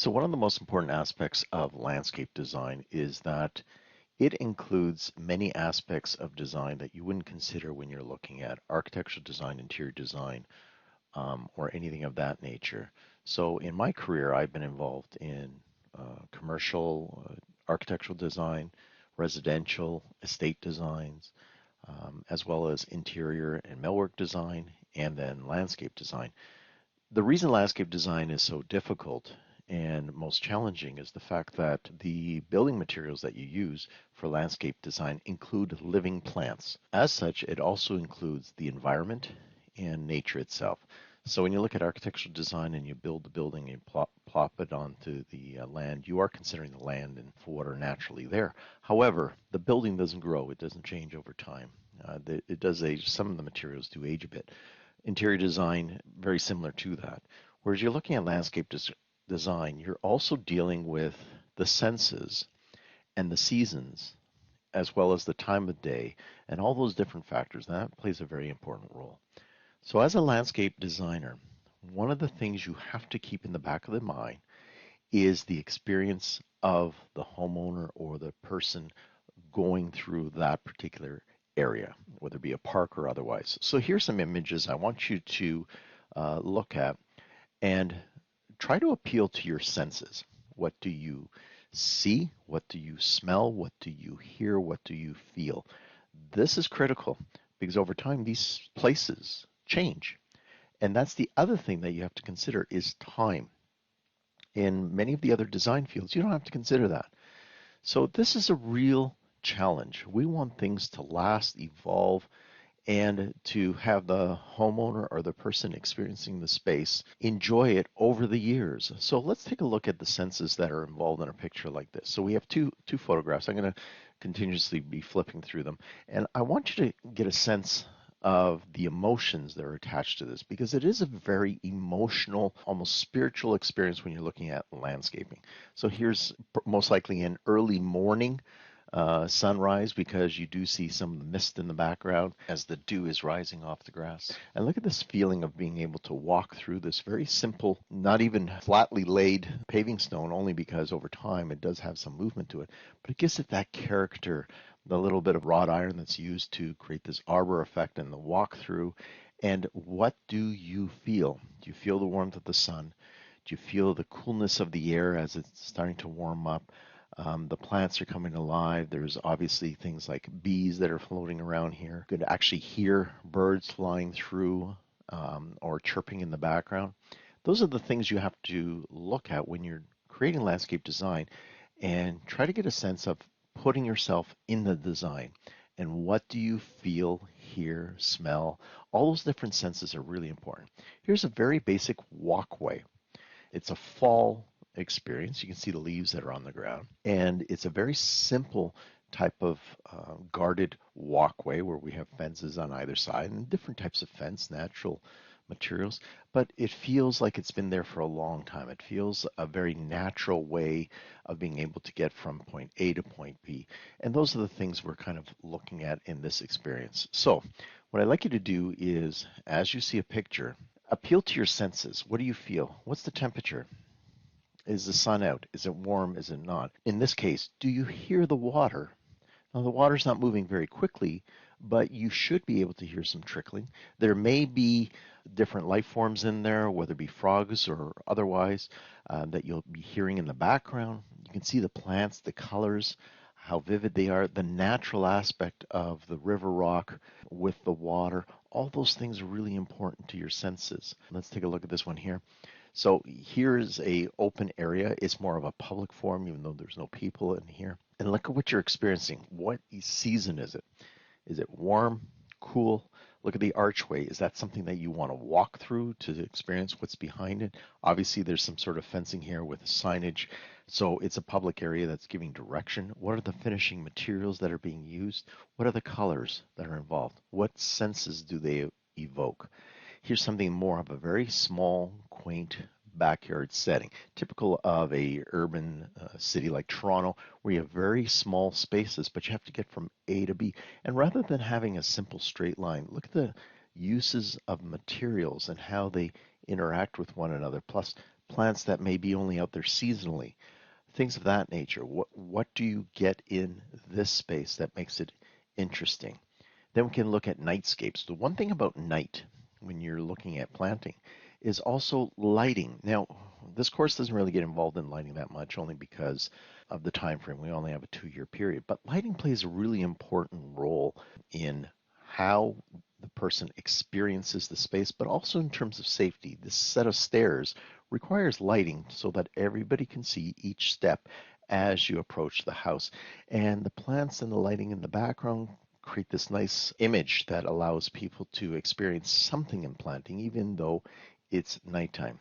So one of the most important aspects of landscape design is that it includes many aspects of design that you wouldn't consider when you're looking at architectural design, interior design, or anything of that nature. So in my career, I've been involved in commercial architectural design, residential estate designs, as well as interior and millwork design, and then landscape design. The reason landscape design is so difficult and most challenging is the fact that the building materials that you use for landscape design include living plants. As such, it also includes the environment and nature itself. So when you look at architectural design and you build the building and plop it onto the land, you are considering the land and for what are naturally there. However, the building doesn't grow, it doesn't change over time. It does age, some of the materials do age a bit. Interior design, very similar to that. Whereas you're looking at landscape design, you're also dealing with the senses and the seasons, as well as the time of day, and all those different factors. And that plays a very important role. So, as a landscape designer, one of the things you have to keep in the back of the mind is the experience of the homeowner or the person going through that particular area, whether it be a park or otherwise. So here's some images I want you to look at and try to appeal to your senses. What do you see? What do you smell? What do you hear? What do you feel? This is critical because over time these places change. And that's the other thing that you have to consider is time. In many of the other design fields, you don't have to consider that. So this is a real challenge. We want things to last, evolve, and to have the homeowner or the person experiencing the space enjoy it over the years. So let's take a look at the senses that are involved in a picture like this. So we have two photographs. I'm going to continuously be flipping through them, and I want you to get a sense of the emotions that are attached to this because it is a very emotional, almost spiritual experience when you're looking at landscaping. So here's most likely an early morning sunrise because you do see some of the mist in the background as the dew is rising off the grass. And look at this feeling of being able to walk through this very simple, not even flatly laid paving stone, only because over time it does have some movement to it, but it gives it that character, the little bit of wrought iron that's used to create this arbor effect and the walk through. And what do you feel? Do you feel the warmth of the sun? Do you feel the coolness of the air as it's starting to warm up? The plants are coming alive. There's obviously things like bees that are floating around here. You could actually hear birds flying through or chirping in the background. Those are the things you have to look at when you're creating landscape design and try to get a sense of putting yourself in the design. And what do you feel, hear, smell? All those different senses are really important. Here's a very basic walkway. It's a fall experience. You can see the leaves that are on the ground. And it's a very simple type of guarded walkway where we have fences on either side and different types of fence, natural materials, but it feels like it's been there for a long time. It feels a very natural way of being able to get from point A to point B. And those are the things we're kind of looking at in this experience. So what I'd like you to do is, as you see a picture, appeal to your senses. What do you feel? What's the temperature? Is the sun out? Is it warm? Is it not? In this case, do you hear the water? Now, the water's not moving very quickly, but you should be able to hear some trickling. There may be different life forms in there, whether it be frogs or otherwise, that you'll be hearing in the background. You can see the plants, the colors, how vivid they are, the natural aspect of the river rock with the water. All those things are really important to your senses. Let's take a look at this one here. So here's a open area. It's more of a public forum, even though there's no people in here. And look at what you're experiencing. What season is it? Is it warm, cool? Look at the archway. Is that something that you want to walk through to experience what's behind it? Obviously, there's some sort of fencing here with signage. So it's a public area that's giving direction. What are the finishing materials that are being used? What are the colors that are involved? What senses do they evoke? Here's something more of a very small, quaint backyard setting, typical of a urban city like Toronto, where you have very small spaces, but you have to get from A to B. And rather than having a simple straight line, look at the uses of materials and how they interact with one another, plus plants that may be only out there seasonally, things of that nature. What do you get in this space that makes it interesting? Then we can look at nightscapes. The one thing about night when you're looking at planting is also lighting. Now, this course doesn't really get involved in lighting that much, only because of the time frame. We only have a 2-year period, but lighting plays a really important role in how the person experiences the space, but also in terms of safety. This set of stairs requires lighting so that everybody can see each step as you approach the house. And the plants and the lighting in the background create this nice image that allows people to experience something in planting, even though it's nighttime.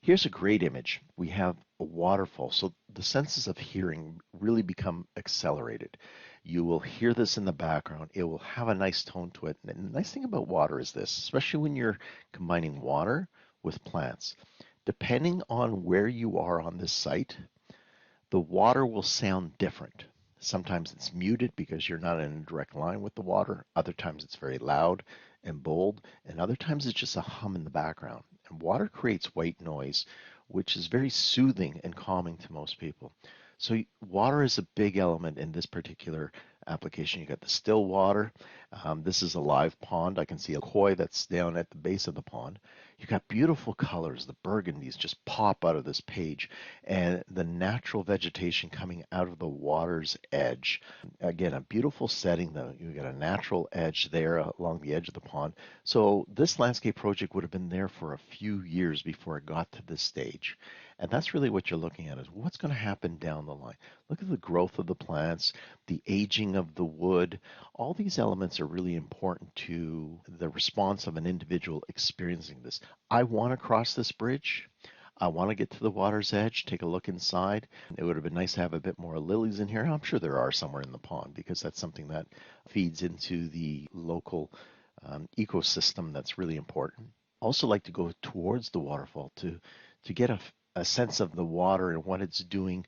Here's a great image. We have a waterfall, so the senses of hearing really become accelerated. You will hear this in the background. It will have a nice tone to it. And the nice thing about water is this, especially when you're combining water with plants. Depending on where you are on this site, the water will sound different. Sometimes it's muted because you're not in a direct line with the water. Other times it's very loud and bold, and other times it's just a hum in the background. And water creates white noise, which is very soothing and calming to most people. So water is a big element in this particular application. You got the still water. This is a live pond. I can see a koi that's down at the base of the pond. You got beautiful colors. The burgundies just pop out of this page, and the natural vegetation coming out of the water's edge. Again, a beautiful setting. Though you got a natural edge there along the edge of the pond. So this landscape project would have been there for a few years before it got to this stage. And that's really what you're looking at, is what's going to happen down the line. Look at the growth of the plants, the aging of the wood. All these elements are really important to the response of an individual experiencing this. I want to cross this bridge. I want to get to the water's edge, take a look inside. It would have been nice to have a bit more lilies in here. I'm sure there are somewhere in the pond, because that's something that feeds into the local ecosystem that's really important. Also like to go towards the waterfall to get a sense of the water and what it's doing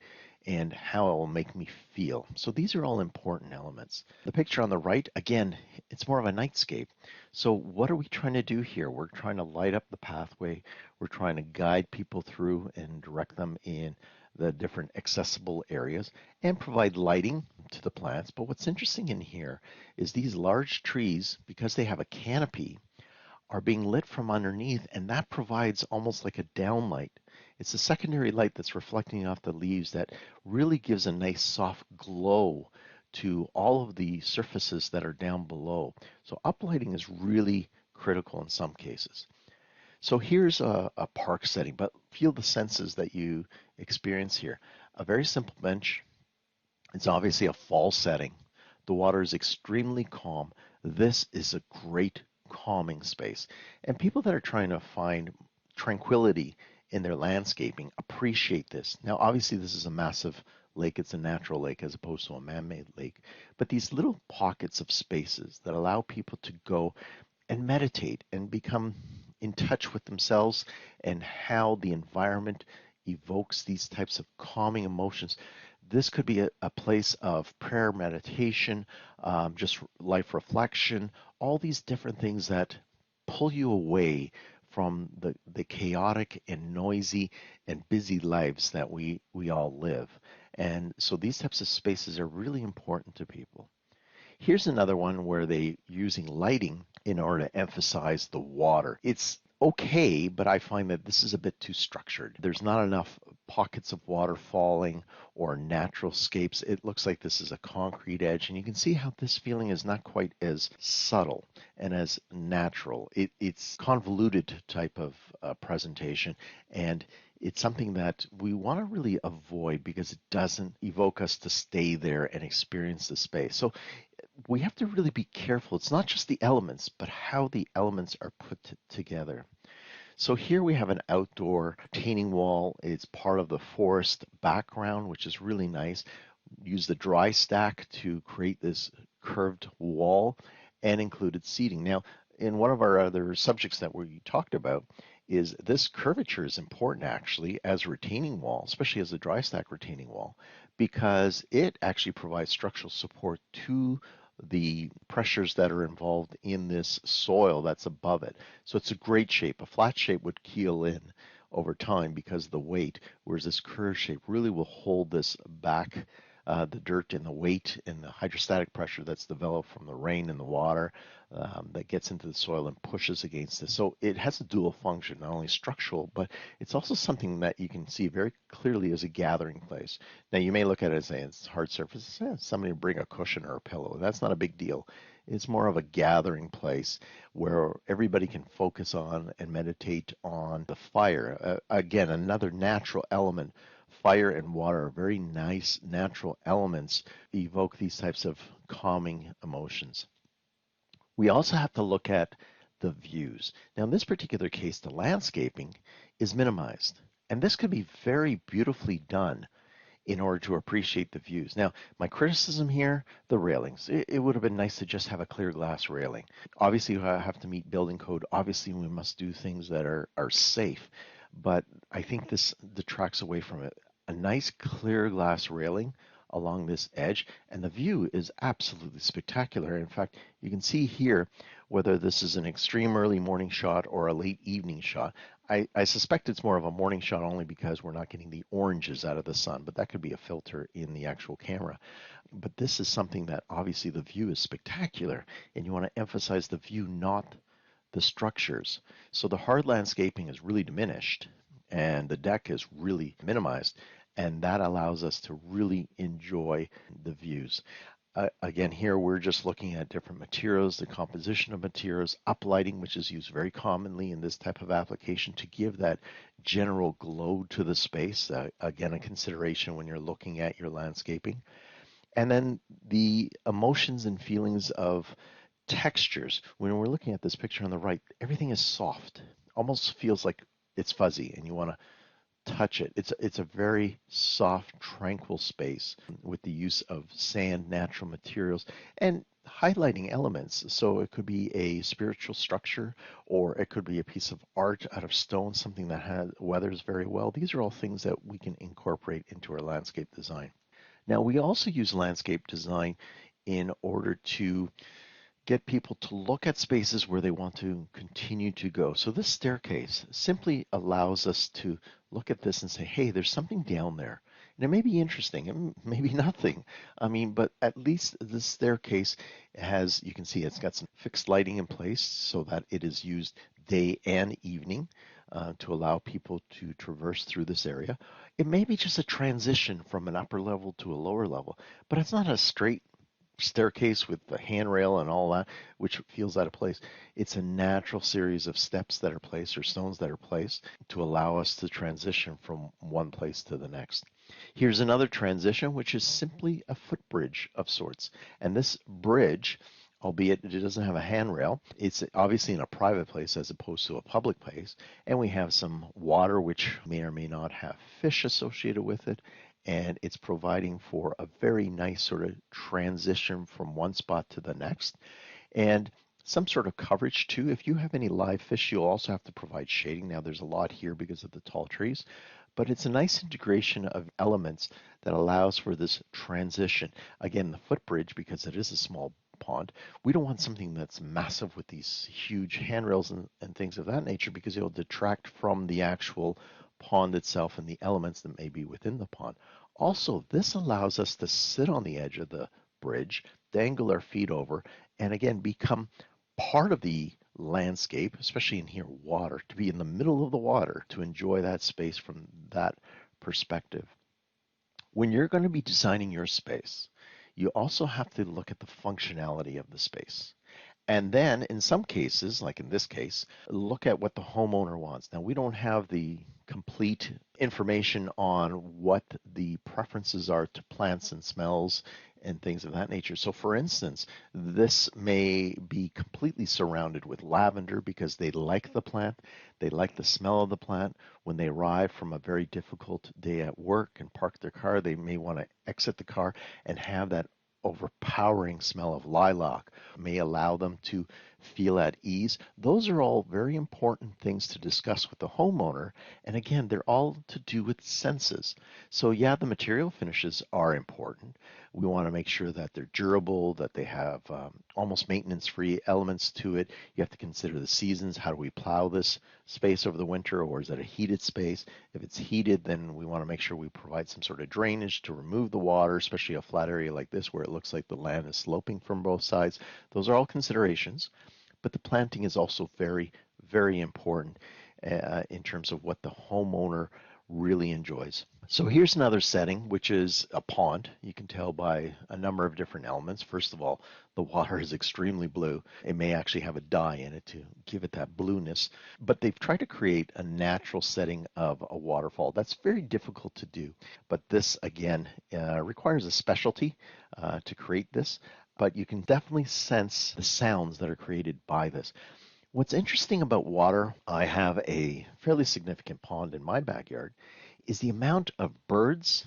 and how it will make me feel. So these are all important elements. The picture on the right, again, it's more of a nightscape. So what are we trying to do here? We're trying to light up the pathway. We're trying to guide people through and direct them in the different accessible areas and provide lighting to the plants. But what's interesting in here is these large trees, because they have a canopy, are being lit from underneath, and that provides almost like a downlight. It's a secondary light that's reflecting off the leaves that really gives a nice soft glow to all of the surfaces that are down below. So uplighting is really critical in some cases. So here's a park setting, but feel the senses that you experience here. A very simple bench. It's obviously a fall setting. The water is extremely calm. This is a great calming space. And people that are trying to find tranquility in their landscaping appreciate this. Now, obviously, this is a massive lake. It's a natural lake as opposed to a man-made lake. But these little pockets of spaces that allow people to go and meditate and become in touch with themselves and how the environment evokes these types of calming emotions. This could be a place of prayer, meditation, just life reflection, all these different things that pull you away from the chaotic and noisy and busy lives that we all live. And so these types of spaces are really important to people. Here's another one where they're using lighting in order to emphasize the water. It's okay, but I find that this is a bit too structured. There's not enough pockets of water falling or natural scapes. It looks like this is a concrete edge, and you can see how this feeling is not quite as subtle and as natural. It's convoluted type of presentation, and it's something that we want to really avoid because it doesn't evoke us to stay there and experience the space. So we have to really be careful. It's not just the elements, but how the elements are put together. So here we have an outdoor retaining wall. It's part of the forest background, which is really nice. Use the dry stack to create this curved wall and included seating. Now, in one of our other subjects that we talked about, is this curvature is important actually as a retaining wall, especially as a dry stack retaining wall, because it actually provides structural support to the pressures that are involved in this soil that's above it. So it's a great shape. A flat shape would keel in, over time because of the weight, whereas this curved shape really will hold this back, the dirt and the weight and the hydrostatic pressure that's developed from the rain and the water that gets into the soil and pushes against this. So it has a dual function, not only structural, but it's also something that you can see very clearly as a gathering place. Now, you may look at it and say it's hard surface. Somebody bring a cushion or a pillow. That's not a big deal. It's more of a gathering place where everybody can focus on and meditate on the fire. Again, another natural element. Fire and water are very nice natural elements, evoke these types of calming emotions. We also have to look at the views. Now, in this particular case, the landscaping is minimized, and this could be very beautifully done in order to appreciate the views. Now, my criticism here, the railings. It would have been nice to just have a clear glass railing. Obviously, I have to meet building code. Obviously, we must do things that are safe, but I think this detracts away from it. A nice clear glass railing along this edge, and the view is absolutely spectacular. In fact, you can see here whether this is an extreme early morning shot or a late evening shot. I suspect it's more of a morning shot only because we're not getting the oranges out of the sun, but that could be a filter in the actual camera. But this is something that obviously the view is spectacular, and you want to emphasize the view, not the structures. So the hard landscaping is really diminished, and the deck is really minimized, and that allows us to really enjoy the views. Again, here we're just looking at different materials, the composition of materials, uplighting, which is used very commonly in this type of application to give that general glow to the space. Again, a consideration when you're looking at your landscaping. And then the emotions and feelings of textures. When we're looking at this picture on the right, everything is soft, almost feels like it's fuzzy, and you want to touch it. It's a very soft, tranquil space with the use of sand, natural materials, and highlighting elements. So it could be a spiritual structure, or it could be a piece of art out of stone, something that weathers very well. These are all things that we can incorporate into our landscape design. Now, we also use landscape design in order to get people to look at spaces where they want to continue to go. So this staircase simply allows us to look at this and say, hey, there's something down there. And it may be interesting, and maybe nothing. I mean, but at least this staircase has, you can see it's got some fixed lighting in place so that it is used day and evening to allow people to traverse through this area. It may be just a transition from an upper level to a lower level, but it's not a straight staircase with the handrail and all that, which feels out of place. It's a natural series of steps that are placed or stones that are placed to allow us to transition from one place to the next. Here's another transition, which is simply a footbridge of sorts. And this bridge, albeit it doesn't have a handrail, it's obviously in a private place as opposed to a public place. And we have some water, which may or may not have fish associated with it, and it's providing for a very nice sort of transition from one spot to the next, and some sort of coverage too. If you have any live fish, you'll also have to provide shading. Now there's a lot here because of the tall trees, but it's a nice integration of elements that allows for this transition. Again, the footbridge, because it is a small pond, we don't want something that's massive with these huge handrails and things of that nature, because it'll detract from the actual pond itself and the elements that may be within the pond. Also, this allows us to sit on the edge of the bridge, dangle our feet over, and again become part of the landscape, especially in here, water, to be in the middle of the water, to enjoy that space from that perspective. When you're going to be designing your space, you also have to look at the functionality of the space. And then in some cases, like in this case, look at what the homeowner wants. Now, we don't have the complete information on what the preferences are to plants and smells and things of that nature. So for instance, this may be completely surrounded with lavender because they like the plant, they like the smell of the plant. When they arrive from a very difficult day at work and park their car, they may want to exit the car and have that overpowering smell of lilac may allow them to feel at ease. Those are all very important things to discuss with the homeowner. And again, they're all to do with senses. So, yeah, the material finishes are important. We want to make sure that they're durable, that they have almost maintenance free elements to it. You have to consider the seasons. How do we plow this space over the winter, or is it a heated space? If it's heated, then we want to make sure we provide some sort of drainage to remove the water, especially a flat area like this where it looks like the land is sloping from both sides. Those are all considerations. But the planting is also very, very important in terms of what the homeowner really enjoys. So here's another setting, which is a pond. You can tell by a number of different elements. First of all, the water is extremely blue. It may actually have a dye in it to give it that blueness, but they've tried to create a natural setting of a waterfall. That's very difficult to do, but this again requires a specialty to create this, but you can definitely sense the sounds that are created by this. What's interesting about water, I have a fairly significant pond in my backyard, is the amount of birds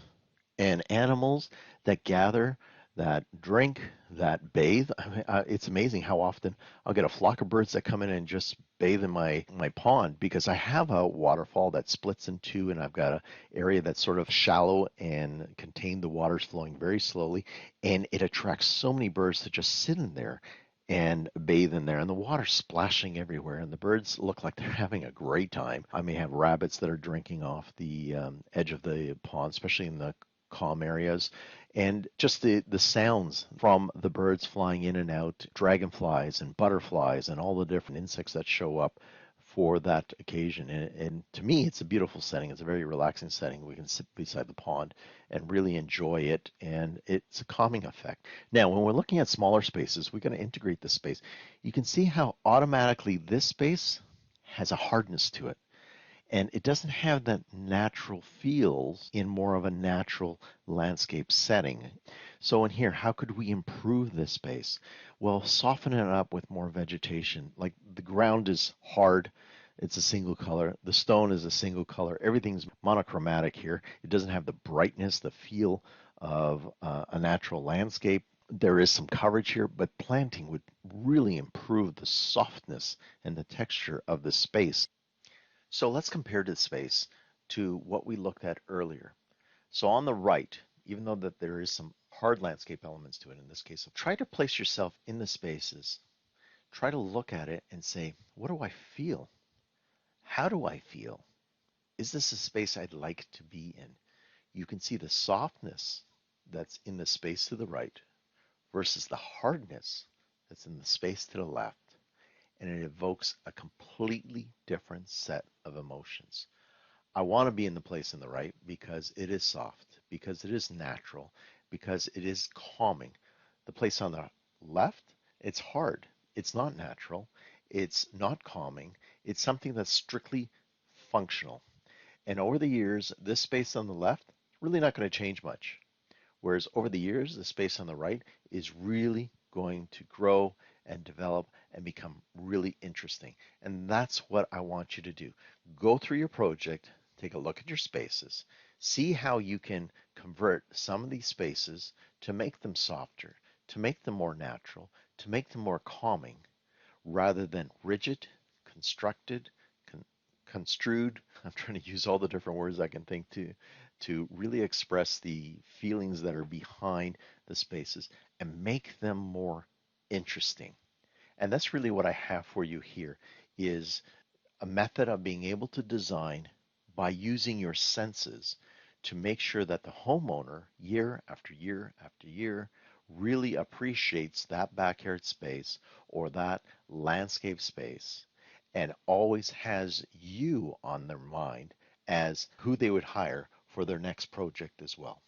and animals that gather, that drink, that bathe. I mean, it's amazing how often I'll get a flock of birds that come in and just bathe in my pond because I have a waterfall that splits in two, and I've got an area that's sort of shallow and contained. The water's flowing very slowly, and it attracts so many birds to just sit in there and bathe in there, and the water's splashing everywhere, and the birds look like they're having a great time. I may have rabbits that are drinking off the edge of the pond, especially in the calm areas, and just the sounds from the birds flying in and out, dragonflies and butterflies and all the different insects that show up for that occasion. And to me, it's a beautiful setting. It's a very relaxing setting. We can sit beside the pond and really enjoy it, and it's a calming effect. Now, when we're looking at smaller spaces, we're going to integrate this space. You can see how automatically this space has a hardness to it. And it doesn't have that natural feels in more of a natural landscape setting. So in here, how could we improve this space? Well, soften it up with more vegetation. Like the ground is hard, it's a single color. The stone is a single color. Everything's monochromatic here. It doesn't have the brightness, the feel of a natural landscape. There is some coverage here, but planting would really improve the softness and the texture of the space. So let's compare this space to what we looked at earlier. So on the right, even though that there is some hard landscape elements to it in this case, try to place yourself in the spaces. Try to look at it and say, what do I feel? How do I feel? Is this a space I'd like to be in? You can see the softness that's in the space to the right versus the hardness that's in the space to the left, and it evokes a completely different set of emotions. I want to be in the place in the right because it is soft, because it is natural, because it is calming. The place on the left, it's hard. It's not natural. It's not calming. It's something that's strictly functional. And over the years, this space on the left, really not going to change much. Whereas over the years, the space on the right is really going to grow and develop and become really interesting. And that's what I want you to do. Go through your project, take a look at your spaces, see how you can convert some of these spaces to make them softer, to make them more natural, to make them more calming, rather than rigid, constructed, construed. I'm trying to use all the different words I can think to really express the feelings that are behind the spaces and make them more interesting. And that's really what I have for you here is a method of being able to design by using your senses to make sure that the homeowner year after year after year really appreciates that backyard space or that landscape space and always has you on their mind as who they would hire for their next project as well.